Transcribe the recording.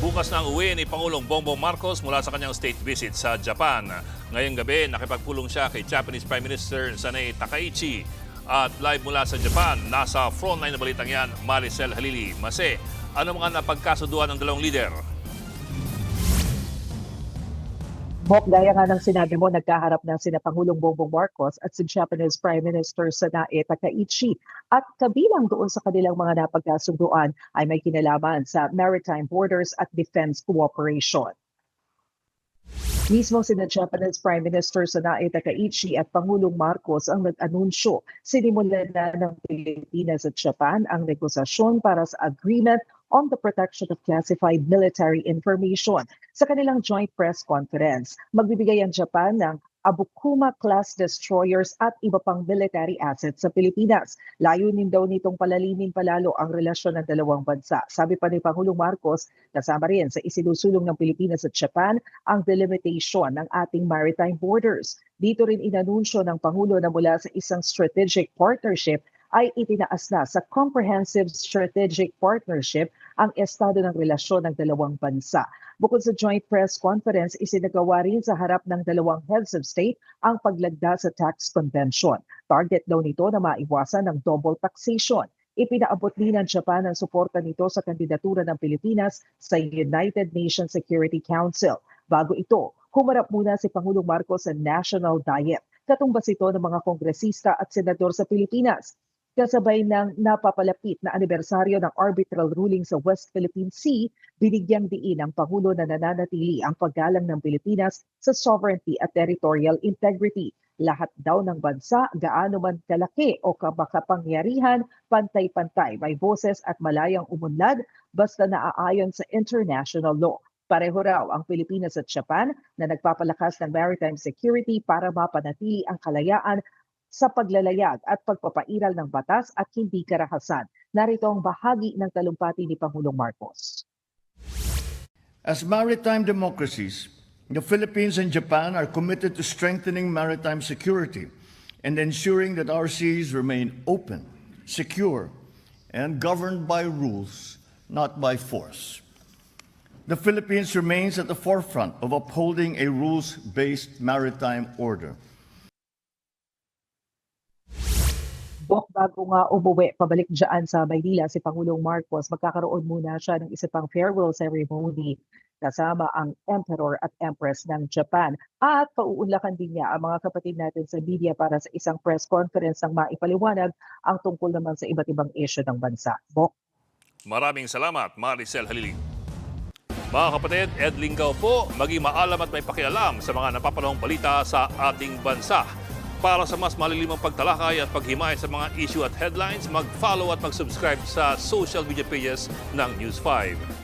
Bukas na ang uwi ni Pangulong Bongbong Marcos mula sa kanyang state visit sa Japan. Ngayong gabi, nakipagpulong siya kay Japanese Prime Minister Sanei Takaichi. At live mula sa Japan, nasa frontline na balitang yan, Maricel Halili. Mase, ano mga napagkasunduan ng dalawang leader? Bok, gaya nga ng sinabi mo, nagkaharap na sina Pangulong Bongbong Marcos at si Japanese Prime Minister Sanae Takaichi. At kabilang doon sa kanilang mga napagkasunduan ay may kinalaman sa maritime borders at defense cooperation. Mismo sina Japanese Prime Minister Sanae Takaichi at Pangulong Marcos ang nag-anunsyo. Sinimulan na ng Pilipinas at Japan ang negosasyon para sa agreement on the protection of classified military information. Sa kanilang joint press conference, magbibigay ang Japan ng Abukuma-class destroyers at iba pang military assets sa Pilipinas. Layunin daw nitong palalimin palalo ang relasyon ng dalawang bansa. Sabi pa ni Pangulong Marcos, kasama rin sa isinusulong ng Pilipinas at Japan ang delimitation ng ating maritime borders. Dito rin inanunsyo ng Pangulo na mula sa isang strategic partnership ay itinaas na sa Comprehensive Strategic Partnership ang estado ng relasyon ng dalawang bansa. Bukod sa joint press conference, isinagawa rin sa harap ng dalawang heads of state ang paglagda sa tax convention. Target daw nito na maiwasan ng double taxation. Ipinaabot din ng Japan ang suporta nito sa kandidatura ng Pilipinas sa United Nations Security Council. Bago ito, humarap muna si Pangulong Marcos sa National Diet. Katumbas ito ng mga kongresista at senador sa Pilipinas. Kasabay ng napapalapit na anibersaryo ng arbitral ruling sa West Philippine Sea, binigyang diin ng Pangulo na nananatili ang paggalang ng Pilipinas sa sovereignty at territorial integrity. Lahat daw ng bansa, gaano man kalaki o kabakapangyarihan, pantay-pantay, may boses at malayang umunlad basta naaayon sa international law. Pareho raw ang Pilipinas at Japan na nagpapalakas ng maritime security para mapanatili ang kalayaan sa paglalayag at pagpapairal ng batas at hindi karahasan. Narito ang bahagi ng talumpati ni Pangulong Marcos. As maritime democracies, the Philippines and Japan are committed to strengthening maritime security and ensuring that our seas remain open, secure, and governed by rules, not by force. The Philippines remains at the forefront of upholding a rules-based maritime order. Bok, bago nga umuwi, pabalik dyan sa Maynila si Pangulong Marcos, magkakaroon muna siya ng isa pang farewell ceremony kasama ang Emperor at Empress ng Japan. At pauunlakan din niya ang mga kapatid natin sa media para sa isang press conference ng maipaliwanag ang tungkol naman sa iba't ibang issue ng bansa. Bok. Maraming salamat, Maricel Halili. Mga kapatid, Ed Lingaw po, maging maalam at may pakialam sa mga napapanahong balita sa ating bansa. Para sa mas malilimang pagtalakay at paghimay sa mga issue at headlines, mag-follow at mag-subscribe sa social media pages ng News 5.